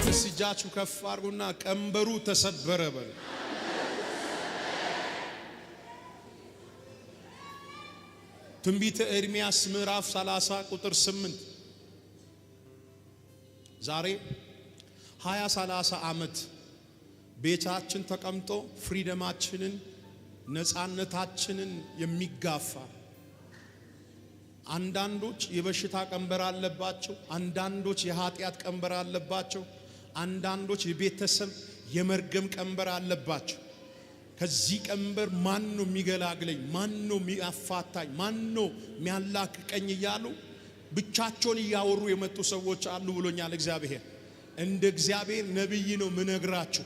እጃችሁ ከፍ አድርጉና ቀንበሩ ተሰበረ በሉ። ትንቢተ ኤርምያስ ምዕራፍ 30 ቁጥር 8 ዛሬ 20-30 ዓመት ቤታችን ተቀምጦ ፍሪደማችንን ነፃነታችንን የሚጋፋ አንዳንዶች የበሽታ ቀንበር አለባቸው፣ አንዳንዶች የኃጢአት ቀንበር አለባቸው፣ አንዳንዶች የቤተሰብ የመርገም ቀንበር አለባቸው። ከዚህ ቀንበር ማን ነው የሚገላግለኝ? ማን ነው የሚያፋታኝ? ማን ነው የሚያላቅቀኝ? እያሉ ብቻቸውን እያወሩ የመጡ ሰዎች አሉ ብሎኛል እግዚአብሔር። እንደ እግዚአብሔር ነብይ ነው ምነግራችሁ።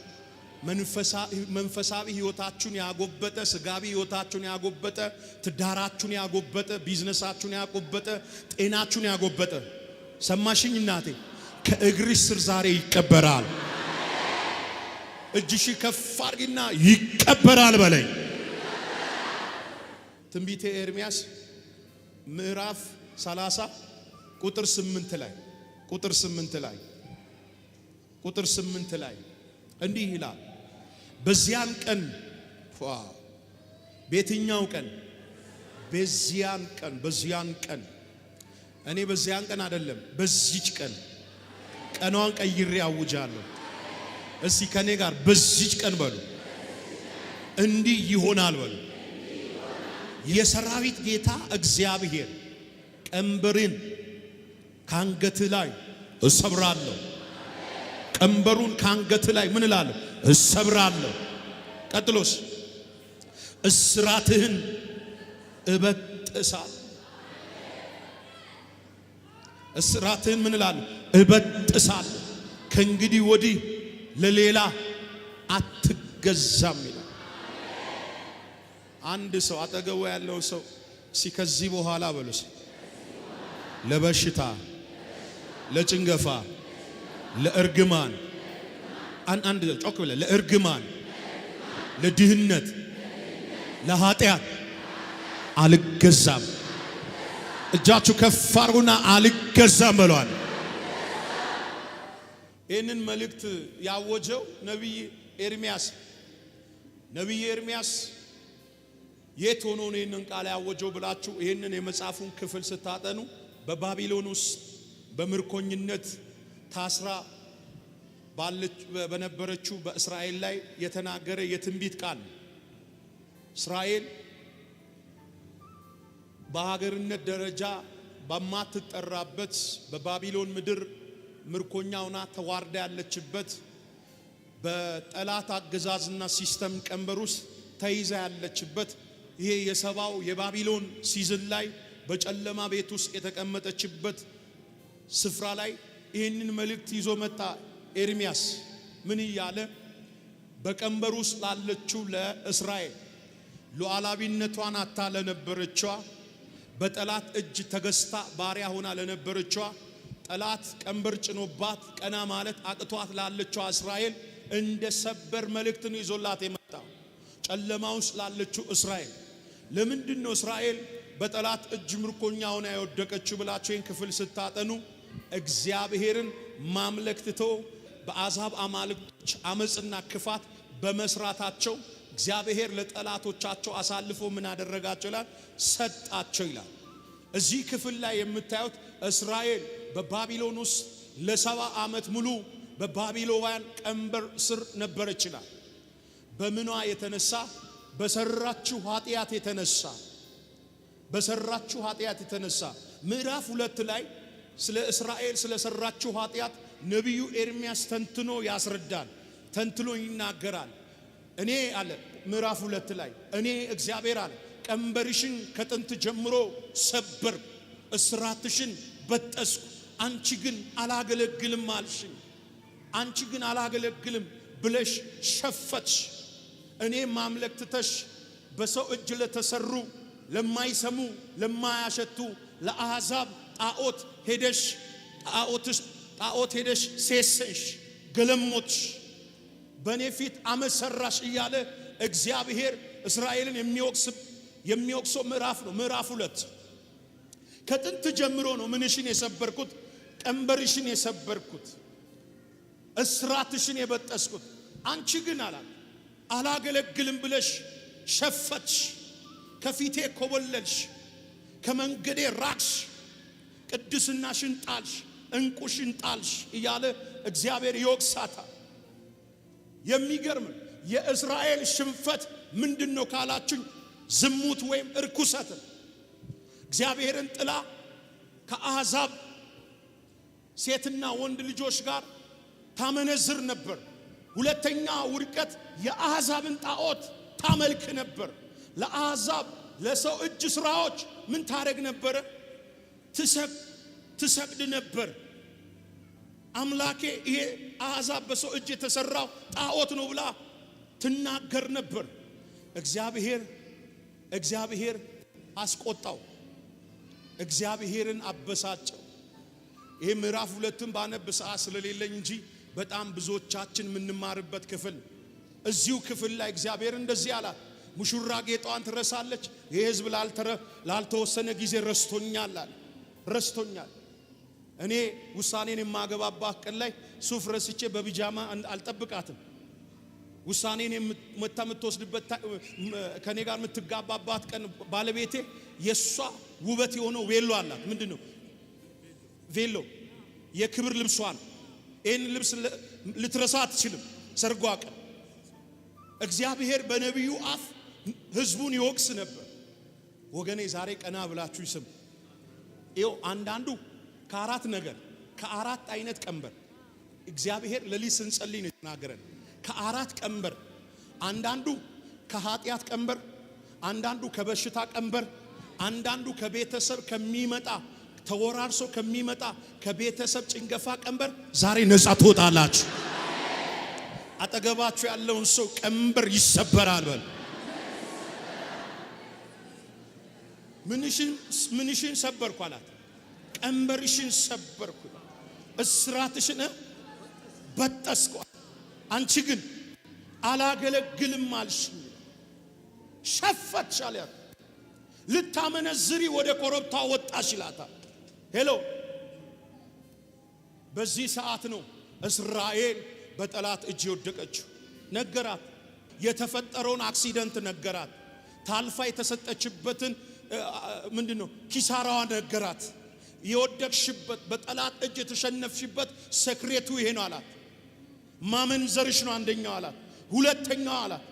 መንፈሳዊ ህይወታችሁን ያጎበጠ፣ ስጋዊ ህይወታችሁን ያጎበጠ፣ ትዳራችሁን ያጎበጠ፣ ቢዝነሳችሁን ያጎበጠ፣ ጤናችሁን ያጎበጠ ሰማሽኝ እናቴ? ከእግርሽ ስር ዛሬ ይቀበራል። እጅሽ ከፍ አድርጊና ይቀበራል በለኝ። ትንቢተ ኤርምያስ ምዕራፍ 30 ቁጥር 8 ላይ እንዲህ ይላል። በዚያን ቀን በየትኛው ቀን? በዚያን ቀን እኔ በዚያን ቀን አይደለም፣ በዚች ቀን ቀኗን ቀይሬ አውጃለሁ። እስቲ ከኔ ጋር በዚች ቀን በሉ። እንዲህ ይሆናል በሉ። የሰራዊት ጌታ እግዚአብሔር ቀንበርን ካንገት ላይ እሰብራለሁ። ቀንበሩን ካንገት ላይ ምን እላለሁ? እሰብራለሁ። ቀጥሎስ እስራትህን እበጥሳለሁ። እስራትህን ምን እላለሁ? እበጥሳለሁ። ከእንግዲህ ወዲህ ለሌላ አትገዛም ይላል። አንድ ሰው አጠገቡ ያለው ሰው ከዚህ በኋላ በሉስ ለበሽታ፣ ለጭንገፋ፣ ለእርግማን አንድ ጮክ ብለ ለእርግማን፣ ለድህነት፣ ለኃጢአት አልገዛም። እጃችሁ ከፍ አድርጉና አልገዛም በሏል። ይህንን መልእክት ያወጀው ነቢይ ኤርምያስ የት ሆኖ ነው ይህንን ቃል ያወጀው ብላችሁ ይህንን የመጽሐፉን ክፍል ስታጠኑ በባቢሎን ውስጥ በምርኮኝነት ታስራ በነበረችው በእስራኤል ላይ የተናገረ የትንቢት ቃል። እስራኤል በሀገርነት ደረጃ በማትጠራበት በባቢሎን ምድር ምርኮኛውና ተዋርዳ ያለችበት በጠላት አገዛዝና ሲስተም ቀንበር ውስጥ ተይዛ ያለችበት ይሄ የሰባው የባቢሎን ሲዝን ላይ በጨለማ ቤት ውስጥ የተቀመጠችበት ስፍራ ላይ ይህንን መልእክት ይዞ መጣ ኤርምያስ። ምን እያለ? በቀንበር ውስጥ ላለችው ለእስራኤል ሉዓላዊነቷን አታ ለነበረችዋ፣ በጠላት እጅ ተገዝታ ባሪያ ሆና ለነበረችዋ፣ ጠላት ቀንበር ጭኖባት ቀና ማለት አቅቷት ላለችው እስራኤል እንደ ሰበር መልእክት ነው ይዞላት የመጣው። ጨለማ ውስጥ ላለችው እስራኤል ለምንድን ነው እስራኤል በጠላት እጅ ምርኮኛ ሆና የወደቀችው ብላችሁ ይህን ክፍል ስታጠኑ እግዚአብሔርን ማምለክ ትተው በአሕዛብ አማልክቶች አመጽና ክፋት በመስራታቸው እግዚአብሔር ለጠላቶቻቸው አሳልፎ ምን አደረጋቸው ይላል? ሰጣቸው ይላል። እዚህ ክፍል ላይ የምታዩት እስራኤል በባቢሎን ውስጥ ለ70 ዓመት ሙሉ በባቢሎናውያን ቀንበር ስር ነበረች ይላል። በምኗ የተነሳ? በሰራችው ኃጢአት የተነሳ ምዕራፍ 2 ላይ ስለ እስራኤል ስለሰራችው ኃጢአት ነቢዩ ኤርምያስ ተንትኖ ያስረዳል፣ ተንትኖ ይናገራል። እኔ አለ ምዕራፍ 2 ላይ እኔ እግዚአብሔር አለ ቀንበርሽን ከጥንት ጀምሮ ሰበር፣ እስራትሽን በጠስኩ፣ አንቺ ግን አላገለግልም አልሽኝ። አንቺ ግን አላገለግልም ብለሽ ሸፈትሽ። እኔ ማምለክ ትተሽ በሰው እጅ ለተሰሩ ለማይሰሙ ለማያሸቱ ለአሕዛብ ጣዖት ሄደሽ ሴሰሽ፣ ገለሞትሽ፣ በእኔ ፊት አመሰራሽ እያለ እግዚአብሔር እስራኤልን የሚወቅሰው ምዕራፍ ነው። ምዕራፍ 2 ከጥንት ጀምሮ ነው ምንሽን የሰበርኩት? ቀንበርሽን የሰበርኩት። እስራትሽን የበጠስኩት። አንቺ ግን አላት አላገለግልም ብለሽ ሸፈትሽ፣ ከፊቴ ኮበለልሽ፣ ከመንገዴ ራቅሽ፣ ቅድስናሽን ጣልሽ፣ እንቁሽን ጣልሽ እያለ እግዚአብሔር ይወቅሳታል። የሚገርም የእስራኤል ሽንፈት ምንድነው ካላችሁ ዝሙት ወይም እርኩሰት። እግዚአብሔርን ጥላ ከአሕዛብ ሴትና ወንድ ልጆች ጋር ታመነዝር ነበር። ሁለተኛ ውድቀት የአሕዛብን ጣዖት ታመልክ ነበር። ለአሕዛብ ለሰው እጅ ስራዎች ምን ታረግ ነበር? ትሰግድ ነበር። አምላኬ ይሄ አሕዛብ በሰው እጅ የተሰራው ጣዖት ነው ብላ ትናገር ነበር። እግዚአብሔር አስቆጣው። እግዚአብሔርን አበሳጨው። ይሄ ምዕራፍ 2ን ባነብ ሰዓት ስለሌለኝ እንጂ በጣም ብዙዎቻችን የምንማርበት ክፍል። እዚሁ ክፍል ላይ እግዚአብሔር እንደዚህ አላት፣ ሙሽራ ጌጧን ትረሳለች፣ ይሄ ሕዝብ ላልተወሰነ ጊዜ ረስቶኛል አለ። ረስቶኛል። እኔ ውሳኔን የማገባባት ቀን ላይ ሱፍ ረስቼ በቢጃማ አልጠብቃትም። ውሳኔን የምትወስድበት ከኔ ጋር የምትጋባባት ቀን ባለቤቴ የሷ ውበት የሆነው ቬሎ አላት። ምንድነው ቬሎ? የክብር ልብሷ ነው። ይህን ልብስ ልትረሳ አትችልም። ሰርጓ ቀን እግዚአብሔር በነቢዩ አፍ ህዝቡን ይወቅስ ነበር። ወገኔ ዛሬ ቀና ብላችሁ ይስም። ይኸው አንዳንዱ ከአራት አይነት ቀንበር እግዚአብሔር ለሊት ስንጸልይ ነው የተናገረን። ከአራት ቀንበር፣ አንዳንዱ ከኃጢአት ቀንበር፣ አንዳንዱ ከበሽታ ቀንበር፣ አንዳንዱ ከቤተሰብ ከሚመጣ ተወራርሶ ከሚመጣ ከቤተሰብ ጭንገፋ ቀንበር ዛሬ ነፃ ትወጣላችሁ። አጠገባችሁ ያለውን ሰው ቀንበር ይሰበራል በል። ምንሽን ሰበርኩ አላት። ቀንበርሽን ሰበርኩ፣ እስራትሽን በጠስኩ። አንቺ ግን አላገለግልም አልሽ፣ ሸፈትሽ አላት። ልታመነዝሪ ወደ ኮረብታ ወጣሽ ይላታል። ሄሎ፣ በዚህ ሰዓት ነው እስራኤል በጠላት እጅ የወደቀችው። ነገራት፣ የተፈጠረውን አክሲደንት ነገራት፣ ታልፋ የተሰጠችበትን ምንድነው ኪሳራዋ ነገራት። የወደቅሽበት በጠላት እጅ የተሸነፍሽበት ሰክሬቱ ይሄ ነው አላት። ማመንዘርሽ ነው አንደኛው አላት። ሁለተኛው አላት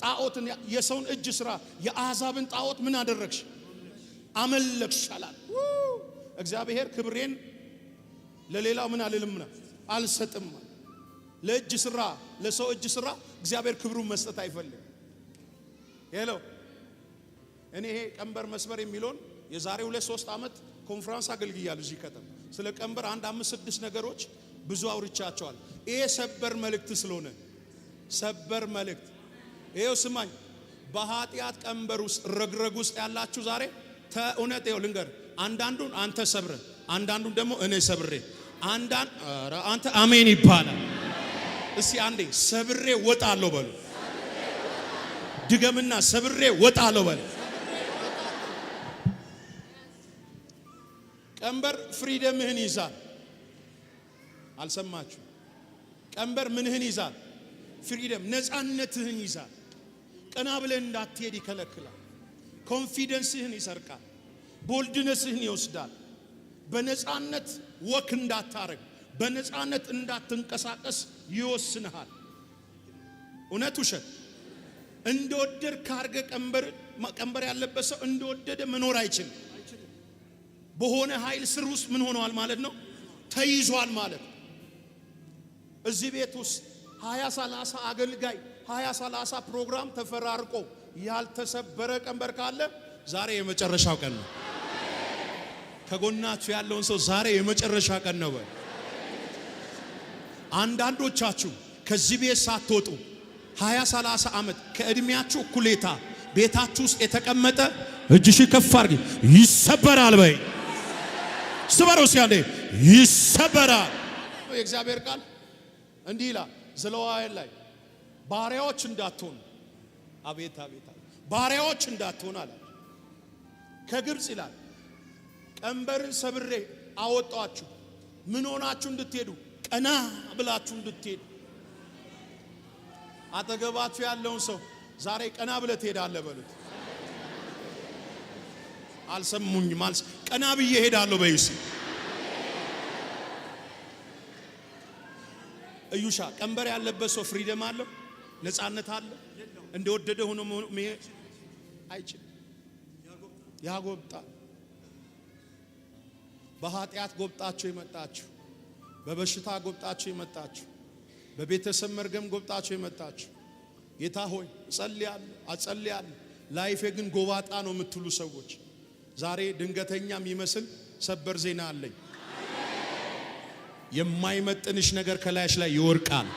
ጣዖትን፣ የሰውን እጅ ስራ፣ የአሕዛብን ጣዖት ምን አደረግሽ? አመለክሽ አላት። እግዚአብሔር ክብሬን ለሌላው ምን አልልም አልሰጥም። ለእጅ ስራ፣ ለሰው እጅ ስራ እግዚአብሔር ክብሩን መስጠት አይፈልግም። ሄሎ፣ እኔ ይሄ ቀንበር መስበር የሚለውን የዛሬ 2-3 ዓመት ኮንፈረንስ አገልግያለሁ እዚህ ከተማ። ስለ ቀንበር 1-5-6 ነገሮች ብዙ አውርቻቸዋል። ይሄ ሰበር መልእክት ስለሆነ ሰበር መልእክት። ይሄው ስማኝ፣ በኃጢአት ቀንበር ውስጥ ረግረግ ውስጥ ያላችሁ ዛሬ እውነት ይኸው ልንገር፣ አንዳንዱን አንተ ሰብረ፣ አንዳንዱን ደግሞ እኔ ሰብሬ፣ አንተ አሜን ይባላል። እስቲ አንዴ ሰብሬ ወጣለሁ በሉ። ድገምና ሰብሬ ወጣለሁ በሉ። ቀንበር ፍሪደምህን ይዛል። አልሰማችሁ? ቀንበር ምንህን ይዛል? ፍሪደም፣ ነፃነትህን ይዛል። ቀና ብለን እንዳትሄድ ይከለክላል። ኮንፊደንስህን ይሰርቃል። ቦልድነስህን ይወስዳል። በነፃነት ወክ እንዳታረግ፣ በነፃነት እንዳትንቀሳቀስ ይወስንሃል። እውነት ውሸት? እንደወደድ ካርገ ቀንበር ያለበት ሰው እንደወደደ መኖር አይችልም። በሆነ ኃይል ስር ውስጥ ምን ሆነዋል ማለት ነው? ተይዟል ማለት ነው። እዚህ ቤት ውስጥ 20-30 አገልጋይ 20-30 ፕሮግራም ተፈራርቆ ያልተሰበረ ቀንበር ካለ ዛሬ የመጨረሻው ቀን ነው። ከጎናችሁ ያለውን ሰው ዛሬ የመጨረሻ ቀን ነው በል። አንዳንዶቻችሁ ከዚህ ቤት ሳትወጡ 20-30 ዓመት ከእድሜያችሁ እኩሌታ ቤታችሁ ውስጥ የተቀመጠ እጅሽ ከፍ አድርጊ፣ ይሰበራል በይ። ስበረው ሲያንዴ ይሰበራል። የእግዚአብሔር ቃል እንዲህ ይላል ዘሌዋውያን ላይ ባሪያዎች እንዳትሆኑ፣ አቤት አቤት፣ ባሪያዎች እንዳትሆኑ አለ። ከግብፅ ይላል ቀንበርን ሰብሬ አወጣችሁ። ምን ሆናችሁ እንድትሄዱ? ቀና ብላችሁ እንድትሄዱ። አጠገባችሁ ያለውን ሰው ዛሬ ቀና ብለህ ትሄዳለህ በሉት። አልሰሙኝም። ቀና ብዬ ሄዳለሁ በይስ። እዩሻ ቀንበር ያለበት ሰው ፍሪደም አለው፣ ነፃነት አለው። እንደወደደ ሆኖ መሄድ አይችልም። ያጎብጣል። በኃጢአት ጎብጣችሁ የመጣችሁ፣ በበሽታ ጎብጣችሁ የመጣችሁ፣ በቤተሰብ መርገም ጎብጣችሁ የመጣችሁ ጌታ ሆይ እጸልያለሁ ላይፌ ግን ጎባጣ ነው የምትሉ ሰዎች ዛሬ ድንገተኛ የሚመስል ሰበር ዜና አለኝ። የማይመጥንሽ ነገር ከላይሽ ላይ ይወርቃል።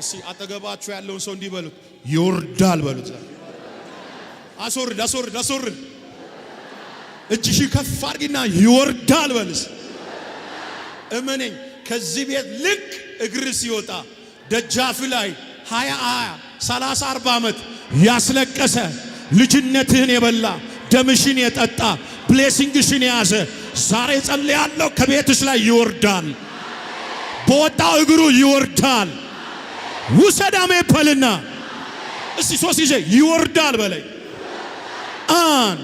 እስቲ አጠገባችሁ ያለውን ሰው እንዲህ በሉት፣ ይወርዳል በሉት። አስወርድ። እጅሽ ከፍ አድርጊና ይወርዳል በልስ። እመነኝ ከዚህ ቤት ልክ እግር ሲወጣ ደጃፍ ላይ 20 30 40 ዓመት ያስለቀሰ ልጅነትህን የበላ ደምሽን የጠጣ ብሌሲንግሽን የያዘ ዛሬ ጸልያለሁ ከቤትሽ ላይ ይወርዳል። በወጣው እግሩ ይወርዳል። ውሰዳሜ ፐልና እስቲ 3 ጊዜ ይወርዳል በላይ 1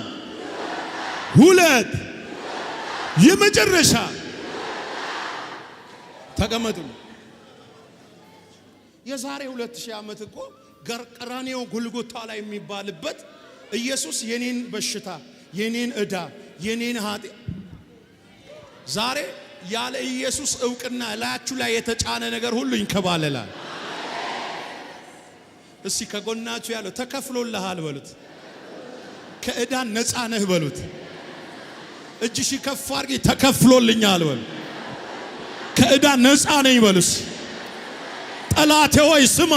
2 የመጨረሻ ተቀመጡ። የዛሬ 2000 ዓመት እኮ ቀራንዮ ጎልጎታ ላይ የሚባልበት ኢየሱስ የኔን በሽታ የኔን ዕዳ የኔን ኃጢአት ዛሬ ያለ ኢየሱስ ዕውቅና ላያችሁ ላይ የተጫነ ነገር ሁሉ ይንከባለላል። እስቲ ከጎናችሁ ያለው ተከፍሎልሃል በሉት። ከዕዳ ነፃ ነህ በሉት። እጅሽ ከፍ አድርጊ ተከፍሎልኛል በሉት። ከዕዳ ነፃ ነኝ በሉስ። ጠላቴ ሆይ ስማ፣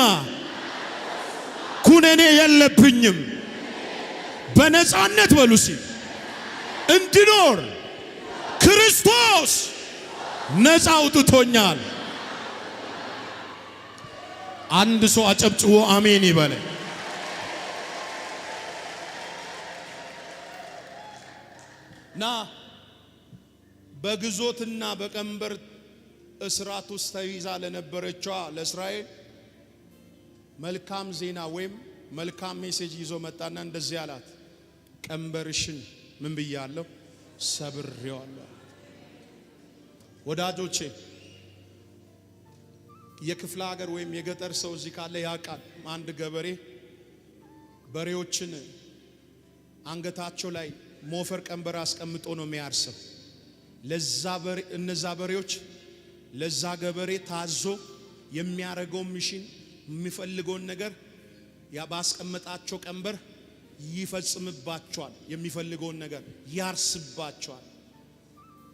ኩነኔ የለብኝም በነፃነት በሉሲ እንድኖር ክርስቶስ ነፃ አውጥቶኛል። አንድ ሰው አጨብጭቦ አሜን ይበለ። ና በግዞትና በቀንበር እስራት ውስጥ ተይዛ ለነበረችዋ ለእስራኤል መልካም ዜና ወይም መልካም ሜሴጅ ይዞ መጣና እንደዚህ አላት፣ ቀንበርሽን ምን ብያለሁ? ሰብሬዋለሁ። ወዳጆቼ የክፍለ ሀገር ወይም የገጠር ሰው እዚህ ካለ ያውቃል። አንድ ገበሬ በሬዎችን አንገታቸው ላይ ሞፈር ቀንበር አስቀምጦ ነው የሚያርሰው። እነዛ በሬዎች ለዛ ገበሬ ታዞ የሚያረገው ሚሽን የሚፈልገውን ነገር ባስቀመጣቸው ቀንበር ይፈጽምባቸዋል። የሚፈልገውን ነገር ያርስባቸዋል።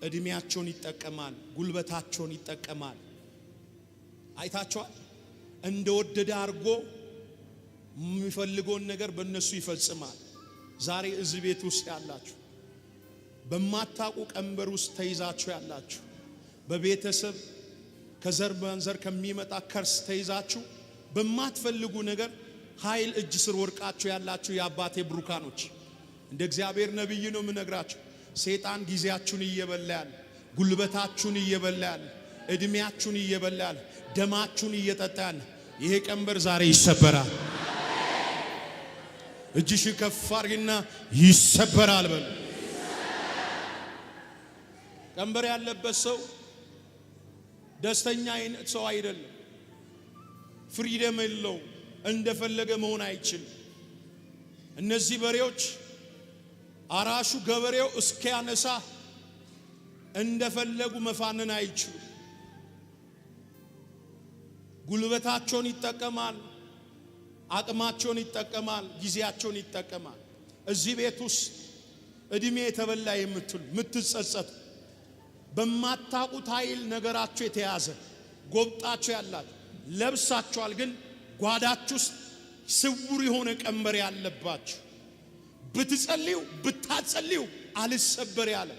እድሜያቸውን ይጠቀማል፣ ጉልበታቸውን ይጠቀማል። አይታቸዋል። እንደወደደ አድርጎ የሚፈልገውን ነገር በእነሱ ይፈጽማል። ዛሬ እዚህ ቤት ውስጥ ያላችሁ በማታውቁ ቀንበር ውስጥ ተይዛችሁ ያላችሁ፣ በቤተሰብ ከዘር መንዘር ከሚመጣ ከርስ ተይዛችሁ በማትፈልጉ ነገር ኃይል እጅ ስር ወርቃችሁ ያላችሁ የአባቴ ብሩካኖች እንደ እግዚአብሔር ነብይ ነው የምነግራችሁ። ሰይጣን ጊዜያችሁን እየበላ ያለ፣ ጉልበታችሁን እየበላ ያለ፣ እድሜያችሁን እየበላ ያለ፣ ደማችሁን እየጠጣ ያለ ይሄ ቀንበር ዛሬ ይሰበራል። እጅሽ ከፍ አድርጊና ይሰበራል በል። ቀንበር ያለበት ሰው ደስተኛ ሰው አይደለም። ፍሪደም የለው፣ እንደፈለገ መሆን አይችልም። እነዚህ በሬዎች አራሹ ገበሬው እስኪያነሳ እንደፈለጉ መፋነን አይችሉም። ጉልበታቸውን ይጠቀማል፣ አቅማቸውን ይጠቀማል፣ ጊዜያቸውን ይጠቀማል። እዚህ ቤት ውስጥ እድሜ የተበላ የምትሉ ምትጸጸቱ በማታውቁት ኃይል ነገራችሁ የተያዘ ጎብጣችሁ ያላችሁ ለብሳችኋል፣ ግን ጓዳችሁ ውስጥ ስውር የሆነ ቀንበር ያለባችሁ ብትጸልዩ ብታጸልዩ አልሰበር ያለ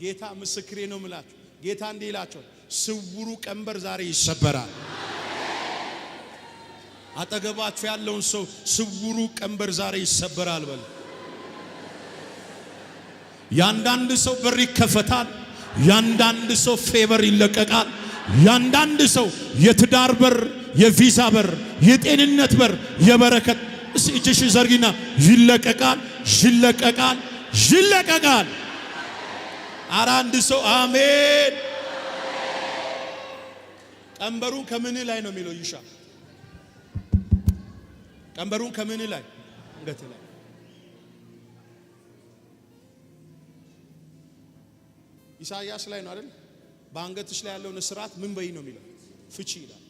ጌታ ምስክሬ ነው ምላችሁ። ጌታ እንዲህ ይላችኋል፣ ስውሩ ቀንበር ዛሬ ይሰበራል። አጠገባችሁ ያለውን ሰው ስውሩ ቀንበር ዛሬ ይሰበራል በል። ያንዳንድ ሰው በር ይከፈታል። ያንዳንድ ሰው ፌቨር ይለቀቃል። ያንዳንድ ሰው የትዳር በር፣ የቪዛ በር፣ የጤንነት በር፣ የበረከት እጅሽ ዘርጊና ይለቀቃል፣ ይለቀቃል፣ ይለቀቃል። ኧረ አንድ ሰው አሜን። ቀንበሩን ከምን ላይ ነው የሚለው? ይሻ ቀንበሩን ከምን ላይ? አንገት ላይ። ኢሳይያስ ላይ ነው አይደል? በአንገትሽ ላይ ያለውን እስራት ምን በይ ነው የሚለው? ፍቺ ይላል።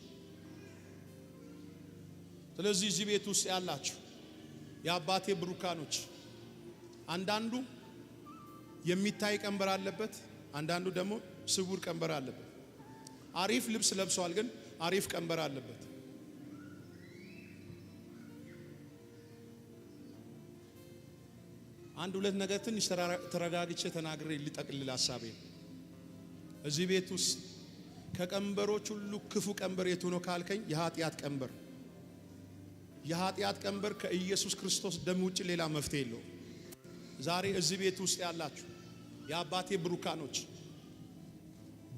ስለዚህ እዚህ ቤት ውስጥ ያላችሁ የአባቴ ብሩካኖች፣ አንዳንዱ የሚታይ ቀንበር አለበት፣ አንዳንዱ ደግሞ ስውር ቀንበር አለበት። አሪፍ ልብስ ለብሷል፣ ግን አሪፍ ቀንበር አለበት። አንድ ሁለት ነገር ትንሽ ተረጋግቼ ተናግሬ ሊጠቅልል ሐሳቤ። እዚህ ቤት ውስጥ ከቀንበሮች ሁሉ ክፉ ቀንበር የቱ ነው ካልከኝ፣ የኃጢአት ቀንበር። የኃጢአት ቀንበር ከኢየሱስ ክርስቶስ ደም ውጭ ሌላ መፍትሄ የለውም። ዛሬ እዚህ ቤት ውስጥ ያላችሁ የአባቴ ብሩካኖች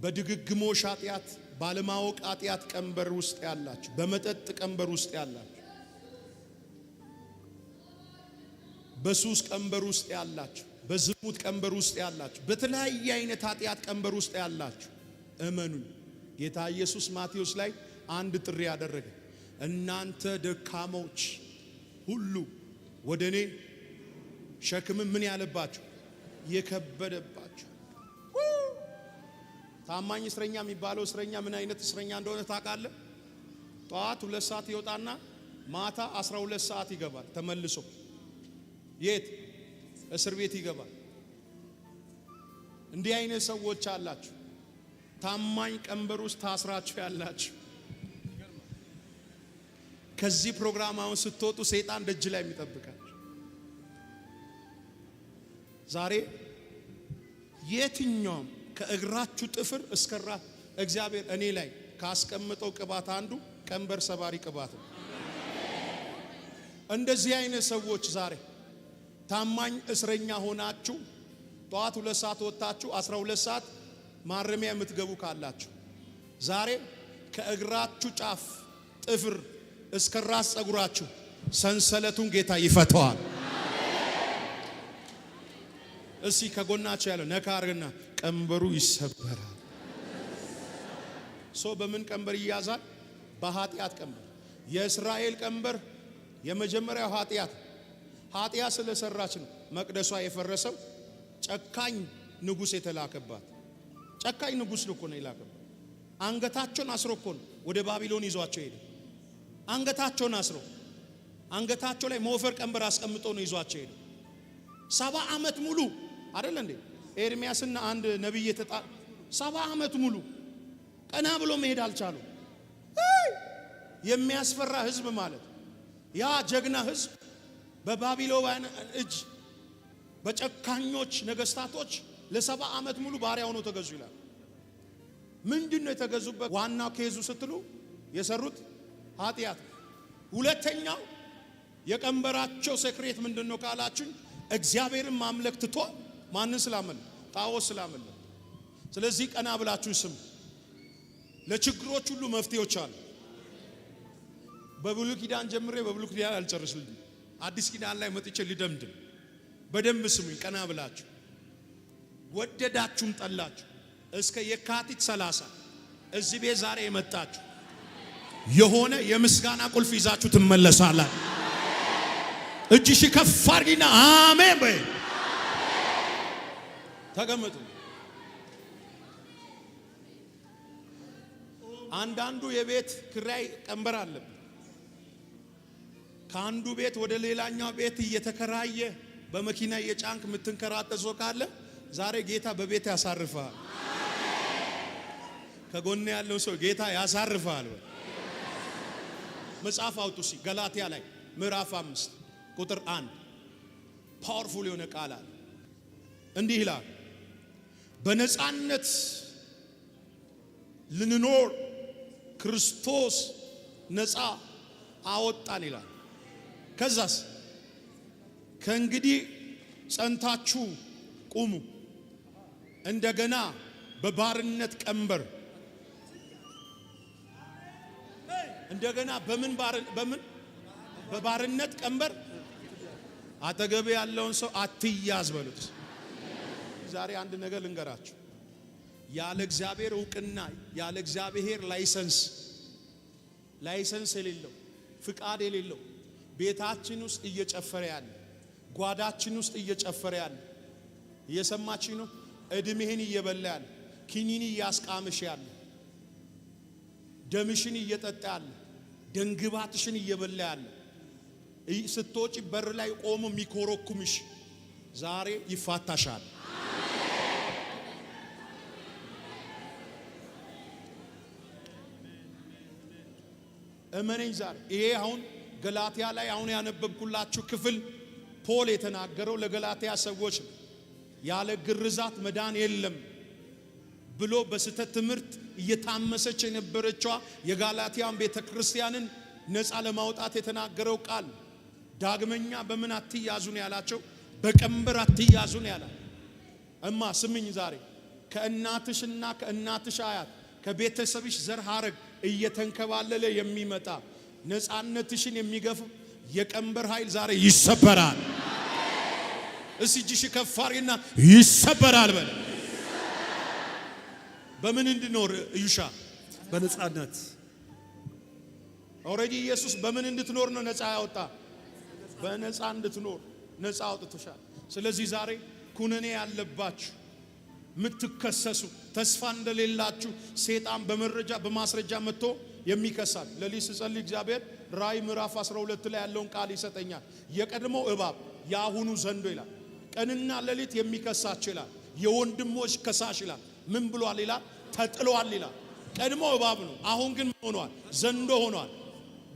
በድግግሞሽ ኃጢአት፣ ባለማወቅ ኃጢአት ቀንበር ውስጥ ያላችሁ፣ በመጠጥ ቀንበር ውስጥ ያላችሁ፣ በሱስ ቀንበር ውስጥ ያላችሁ፣ በዝሙት ቀንበር ውስጥ ያላችሁ፣ በተለያየ አይነት ኃጢአት ቀንበር ውስጥ ያላችሁ እመኑኝ፣ ጌታ ኢየሱስ ማቴዎስ ላይ አንድ ጥሪ ያደረገ፣ እናንተ ደካሞች ሁሉ ወደኔ ሸክም ምን ያለባችሁ የከበደባችሁ። ታማኝ እስረኛ የሚባለው እስረኛ ምን አይነት እስረኛ እንደሆነ ታውቃለህ? ጠዋት 2 ሰዓት ይወጣና ማታ 12 ሰዓት ይገባል። ተመልሶ የት? እስር ቤት ይገባል። እንዲህ አይነት ሰዎች አላችሁ። ታማኝ ቀንበር ውስጥ ታስራችሁ ያላችሁ። ከዚህ ፕሮግራም አሁን ስትወጡ ሰይጣን ደጅ ላይ የሚጠብቃችሁ። ዛሬ የትኛውም ከእግራችሁ ጥፍር እስከ ራስ እግዚአብሔር እኔ ላይ ካስቀመጠው ቅባት አንዱ ቀንበር ሰባሪ ቅባት ነው። እንደዚህ አይነት ሰዎች ዛሬ ታማኝ እስረኛ ሆናችሁ ጠዋት 2 ሰዓት ወጣችሁ 12 ሰዓት ማረሚያ የምትገቡ ካላችሁ ዛሬ ከእግራችሁ ጫፍ ጥፍር እስከ ራስ ጸጉራችሁ ሰንሰለቱን ጌታ ይፈታዋል። እሺ ከጎናችሁ ያለው ነካ አርግና ቀንበሩ ይሰበራል። በምን ቀንበር ይያዛል? በኃጢአት ቀንበር። የእስራኤል ቀንበር የመጀመሪያው ኃጢአት ስለሰራች ነው መቅደሷ የፈረሰው። ጨካኝ ንጉስ የተላከባት፣ ጨካኝ ንጉስ ልኮ ነው የላከባት። አንገታቸውን አስሮ እኮ ነው ወደ ባቢሎን ይዟቸው ሄደ። አንገታቸውን አስሮ አንገታቸው ላይ ሞፈር ቀንበር አስቀምጦ ነው ይዟቸው ሄደ። 70 ዓመት ሙሉ አይደል እንዴ? ኤርሚያስና አንድ ነብይ 70 ዓመት ሙሉ ቀና ብሎ መሄድ አልቻሉ። የሚያስፈራ ህዝብ ማለት ያ ጀግና ህዝብ በባቢሎን እጅ በጨካኞች ነገስታቶች ለ70 ዓመት ሙሉ ባሪያ ሆነው ተገዙ ይላል። ምንድነው የተገዙበት? ዋናው ኬዙ ስትሉ የሰሩት ኃጢአት። ሁለተኛው የቀንበራቸው ሴክሬት ምንድነው ካላችሁ እግዚአብሔርን ማምለክ ትቶ ማንን ስላመለኩ? ጣዖት ስላመለኩ። ስለዚህ ቀና ብላችሁ ስም ለችግሮች ሁሉ መፍትሄዎች አሉ። በብሉይ ኪዳን ጀምሬ በብሉይ ኪዳን አልጨርስልኝ፣ አዲስ ኪዳን ላይ መጥቼ ሊደምድም። በደንብ ስሙኝ ቀና ብላችሁ። ወደዳችሁም ጠላችሁ እስከ የካቲት 30 እዚህ ቤት ዛሬ የመጣችሁ የሆነ የምስጋና ቁልፍ ይዛችሁ ትመለሳላችሁ። እጅሽ ከፍ አድርጊና አሜን በይ። ተቀመጡ። አንዳንዱ የቤት ክራይ ቀንበር አለበት። ከአንዱ ቤት ወደ ሌላኛው ቤት እየተከራየ በመኪና እየጫንክ የምትንከራተት ካለ ዛሬ ጌታ በቤት ያሳርፋል። ከጎን ያለው ሰው ጌታ ያሳርፋል። መጽሐፍ አውጡ ሲ ገላትያ ላይ ምዕራፍ 5 ቁጥር 1 ፓወርፉል የሆነ ቃል አለ። እንዲህ ይላል፣ በነጻነት ልንኖር ክርስቶስ ነጻ አወጣን ይላል። ከዛስ ከእንግዲህ ጸንታችሁ ቁሙ፣ እንደገና በባርነት ቀንበር እንደገና በምን በባርነት ቀንበር አጠገብ ያለውን ሰው አትያዝ በሉት። ዛሬ አንድ ነገር ልንገራችሁ። ያለ እግዚአብሔር ዕውቅና ያለ እግዚአብሔር ላይሰንስ የሌለው ፍቃድ የሌለው ቤታችን ውስጥ እየጨፈረ ያለ ጓዳችን ውስጥ እየጨፈረ ያለ እየሰማች ነው። እድሜህን እየበላ ያለ ኪኒኒ እያስቃምሽ ያለ ደምሽን እየጠጣ ያለ ደንግባትሽን እየበላ ያለ ስትወጪ በር ላይ ቆሞ የሚኮረኩምሽ ዛሬ ይፋታሻል። እመነኝ ዛሬ ይሄ አሁን ገላትያ ላይ አሁን ያነበብኩላችሁ ክፍል ፖል የተናገረው ለገላትያ ሰዎች ያለ ግርዛት መዳን የለም ብሎ በስተት ትምህርት እየታመሰች የነበረችው የጋላትያን ቤተክርስቲያንን ነፃ ለማውጣት የተናገረው ቃል ዳግመኛ በምን አትያዙ ነው ያላቸው? በቀንበር አትያዙ ነው ያላቸው። እማ ስምኝ ዛሬ ከእናትሽና ከእናትሽ አያት ከቤተሰብሽ ዘር ሐረግ እየተንከባለለ የሚመጣ ነፃነትሽን የሚገፍ የቀንበር ኃይል ዛሬ ይሰበራል። እሺ እጅሽ ከፋሪና ይሰበራል በል። በምን እንድኖር እዩሻ? በነፃነት ኦሬዲ ኢየሱስ በምን እንድትኖር ነው ነፃ ያወጣ? በነፃ እንድትኖር ነፃ አውጥቶሻል። ስለዚህ ዛሬ ኩነኔ ያለባችሁ ምትከሰሱ ተስፋ እንደሌላችሁ ሰይጣን በመረጃ በማስረጃ መጥቶ የሚከሳል። ለሊስ ጸልይ እግዚአብሔር ራእይ ምዕራፍ 12 ላይ ያለውን ቃል ይሰጠኛል። የቀድሞ እባብ ያሁኑ ዘንዶ ይላል። ቀንና ሌሊት የሚከሳችሁ ይላል። የወንድሞች ከሳሽ ይላል። ምን ብሏል ይላል? ተጥሏል ይላል። ቀድሞ እባብ ነው። አሁን ግን ምን ሆኗል? ዘንዶ ሆኗል።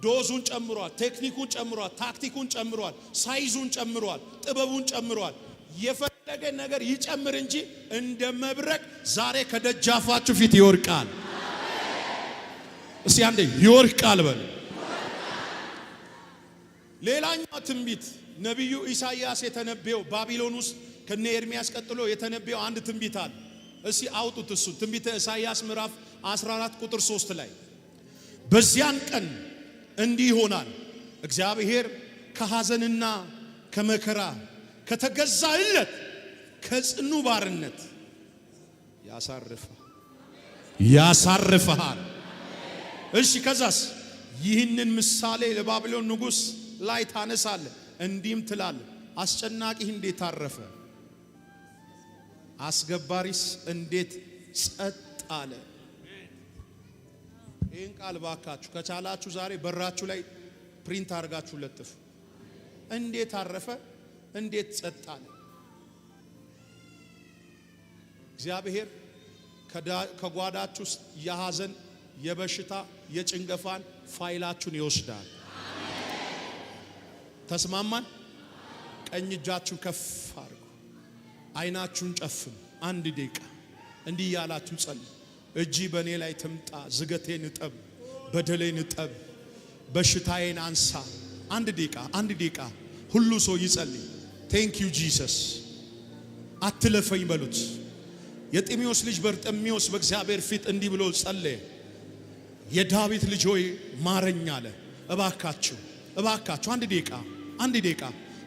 ዶዙን ጨምሯል፣ ቴክኒኩን ጨምሯል፣ ታክቲኩን ጨምሯል፣ ሳይዙን ጨምሯል፣ ጥበቡን ጨምሯል። የፈለገ ነገር ይጨምር እንጂ እንደ መብረቅ ዛሬ ከደጃፋችሁ ፊት ይወርቃል። እስቲ አንዴ ይወርቃል በል። ሌላኛው ትንቢት ነቢዩ ኢሳይያስ የተነበየው ባቢሎን ውስጥ ከነ ኤርሚያስ ቀጥሎ የተነበየው አንድ ትንቢት አለ። እስቲ አውጡት። እሱ ትንቢተ ኢሳይያስ ምዕራፍ 14 ቁጥር 3 ላይ በዚያን ቀን እንዲህ ይሆናል፣ እግዚአብሔር ከሐዘንና ከመከራ ከተገዛለት ከጽኑ ባርነት ያሳርፈሃል። እሺ ከዛስ? ይህንን ምሳሌ ለባቢሎን ንጉሥ ላይ ታነሳለ፣ እንዲህም ትላለ፣ አስጨናቂህ እንዴት አረፈ፣ አስገባሪስ እንዴት ጸጥ አለ። ይህን ቃል ባካችሁ ከቻላችሁ ዛሬ በራችሁ ላይ ፕሪንት አድርጋችሁ ለጥፉ። እንዴት አረፈ፣ እንዴት ጸጥ አለ። እግዚአብሔር ከጓዳችሁ ውስጥ የሐዘን የበሽታ የጭንገፋን ፋይላችሁን ይወስዳል። ተስማማን? ቀኝ እጃችሁን ከፍ አድርጉ፣ አይናችሁን ጨፍኑ። አንድ ደቂቃ እንዲህ ያላችሁ ጸልዩ። እጂ በእኔ ላይ ትምጣ፣ ዝገቴን እጠብ፣ በደሌን እጠብ፣ በሽታዬን አንሳ። አንድ ደቂቃ ሁሉ ሰው ይጸልይ። ቴንክ ዩ ጂሰስ። አትለፈኝ በሉት። የጢሞቴዎስ ልጅ በርጤሜዎስ በእግዚአብሔር ፊት እንዲህ ብሎ ጸለየ። የዳዊት ልጅ ሆይ ማረኝ አለ። እባካችሁ አንድ ደቂቃ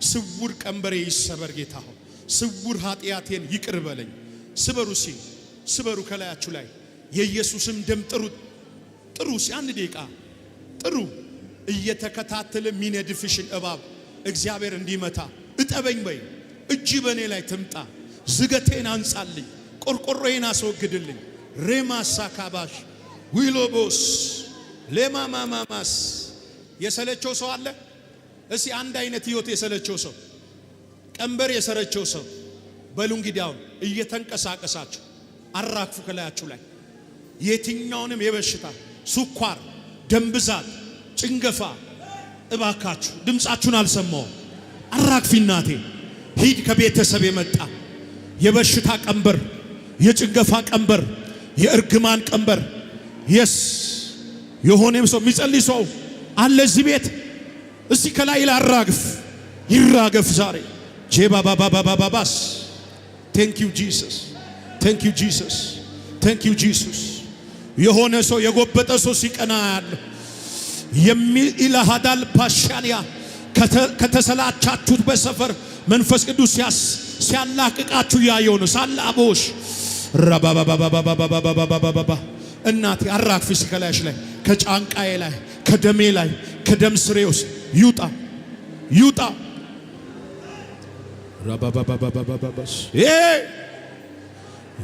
ስውር ቀንበሬ ይሰበር ጌታ ሆይ፣ ስውር ኃጢአቴን ይቅር በለኝ። ስበሩ ከላያችሁ ላይ የኢየሱስም ደም ጥሩ አንድ ደቂቃ ጥሩ። እየተከታተለ ሚነድፍሽን እባብ እግዚአብሔር እንዲመታ እጠበኝ በይ። እጅ በእኔ ላይ ትምጣ፣ ዝገቴን አንጻልኝ፣ ቆርቆሮዬን አስወግድልኝ። ሬማሳ ካባሽ ዊሎቦስ ሌማማማማስ። የሰለቸው ሰው አለ? እስቲ አንድ አይነት ህይወት የሰለቸው ሰው፣ ቀንበር የሰረቸው ሰው በሉ እንግዲህ አሁን እየተንቀሳቀሳችሁ አራግፉ ከላያችሁ ላይ የትኛውንም የበሽታ ስኳር፣ ደም ብዛት፣ ጭንገፋ እባካችሁ ድምጻችሁን አልሰማውም። አራግፊ እናቴ። ሂድ ከቤተሰብ የመጣ የበሽታ ቀንበር፣ የጭንገፋ ቀንበር፣ የእርግማን ቀንበር የሆነም ሰው የሚጸልይ ሰው አለ እዚህ ቤት። እስቲ ከላይ ላራግፍ፣ ይራገፍ ዛሬ። ጄባባባባባስ ቴንክ ዩ ጂሰስ። የሆነ ሰው የጎበጠ ሰው ሲቀና ያለ የሚኢላሃዳል ፓሻንያ ከተሰላቻችሁት በሰፈር መንፈስ ቅዱስ ሲያላቅቃችሁ ያየው ነው። ሳላቦሽ ረባባባባባባባባባባ እናቴ አራግፊ ሲከላሽ ላይ ከጫንቃዬ ላይ ከደሜ ላይ ከደም ስሬ ውስጥ ይውጣ ይውጣ። ረባባባባባባባስ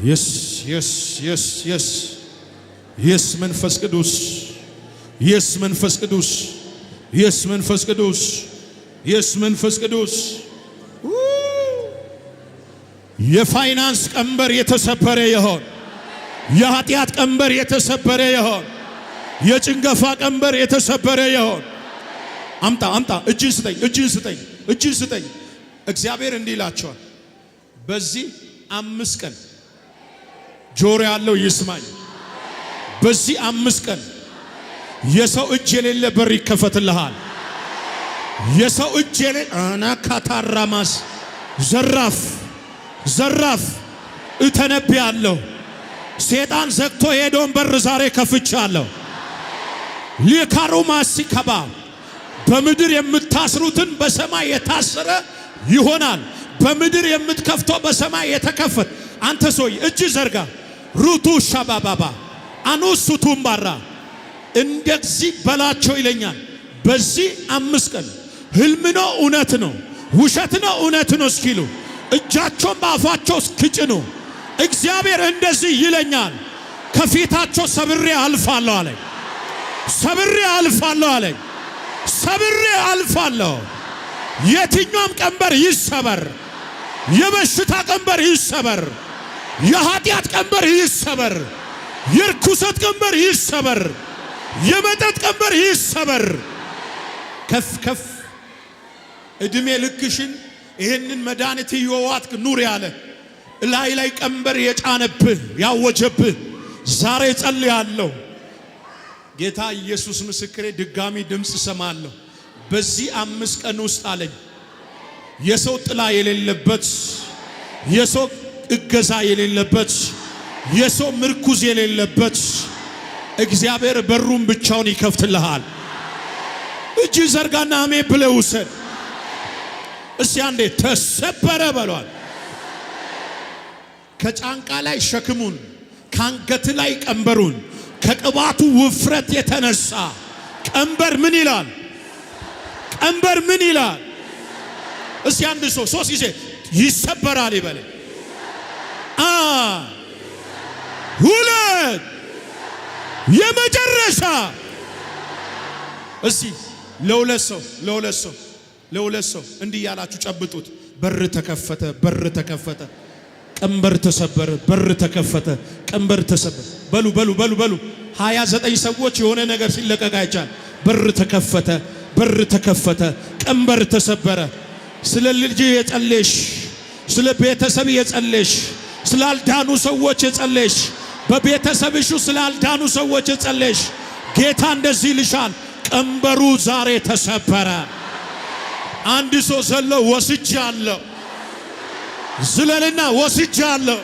የስ የስ የስ የስ የስ መንፈስ ቅዱስ የስ መንፈስ ቅዱስ የስ መንፈስ ቅዱስ የስ መንፈስ ቅዱስ የፋይናንስ ቀንበር የተሰበረ ይሆን። የኃጢአት ቀንበር የተሰበረ ይሆን። የጭንገፋ ቀንበር የተሰበረ ይሆን። አምጣ አምጣ፣ እጅን ስጠኝ፣ እጅን ስጠኝ፣ እጅን ስጠኝ። እግዚአብሔር እንዲህ ይላቸዋል፣ በዚህ 5 ቀን ጆሮ ያለው ይስማኝ። በዚህ 5 ቀን የሰው እጅ የሌለ በር ይከፈትልሃል። የሰው እጅ የሌለ አና ካታራማስ ዘራፍ ዘራፍ እተነብያለሁ። ሰይጣን ዘግቶ ሄዶን በር ዛሬ ከፍቻለሁ። ሊካሩማሲ ከባ በምድር የምታስሩትን በሰማይ የታሰረ ይሆናል። በምድር የምትከፍተው በሰማይ የተከፈተ። አንተ ሰው እጅ ዘርጋ። ሩቱ ሻባባባ አኑሱ ቱምባራ እንደዚህ በላቸው ይለኛል። በዚህ 5 ቀን ህልም ነው እውነት ነው፣ ውሸት ነው እውነት ነው እስኪሉ እጃቸውን በአፋቸው እስኪጭኑ እግዚአብሔር እንደዚህ ይለኛል፣ ከፊታቸው ሰብሬ አልፋለሁ አለኝ። ሰብሬ አልፋለሁ አለኝ። ሰብሬ አልፋለሁ። የትኛውም ቀንበር ይሰበር። የበሽታ ቀንበር ይሰበር። የኃጢአት ቀንበር ይሰበር። የርኩሰት ቀንበር ይሰበር። የመጠጥ ቀንበር ይሰበር። ከፍ ከፍ እድሜ ልክሽን ይህንን መድኃኒት ይወዋት ኑር ያለ ላይ ቀንበር የጫነብህ ያወጀብህ ዛሬ ጸልያለሁ። ጌታ ኢየሱስ ምስክሬ፣ ድጋሚ ድምፅ ሰማለሁ። በዚህ 5 ቀን ውስጥ አለኝ የሰው ጥላ የሌለበት፣ የሰው እገዛ የሌለበት፣ የሰው ምርኩዝ የሌለበት እግዚአብሔር በሩን ብቻውን ይከፍትልሃል። እጅ ዘርጋና አሜን ብለህ ውሰድ። እስቲ አንዴ ተሰበረ በሏል። ከጫንቃ ላይ ሸክሙን፣ ካንገት ላይ ቀንበሩን፣ ከቅባቱ ውፍረት የተነሳ ቀንበር ምን ይላል? ቀንበር ምን ይላል? እስቲ አንድ ሰው 3 ጊዜ ይሰበራል ይበል። 2 የመጨረሻ። እስቲ ለሁለት ሰው እንዲህ ያላችሁ ጨብጡት። በር ተከፈተ፣ በር ተከፈተ፣ ቀንበር ተሰበረ፣ በር ተከፈተ፣ ቀንበር ተሰበረ። በሉ በሉ በሉ በሉ። 29 ሰዎች የሆነ ነገር ሲለቀቅ አይቻል። በር ተከፈተ፣ በር ተከፈተ፣ ቀንበር ተሰበረ። ስለ ልጅ የጸለሽ፣ ስለ ቤተሰብ የጸለሽ፣ ስላልዳኑ ሰዎች የጸለሽ፣ በቤተሰብሽ ስላልዳኑ ሰዎች የጸለሽ ጌታ እንደዚህ ይልሻል፣ ቀንበሩ ዛሬ ተሰበረ። አንድ ሰው ዘሎ ወስጃለሁ፣ ዝለልና ወስጃለሁ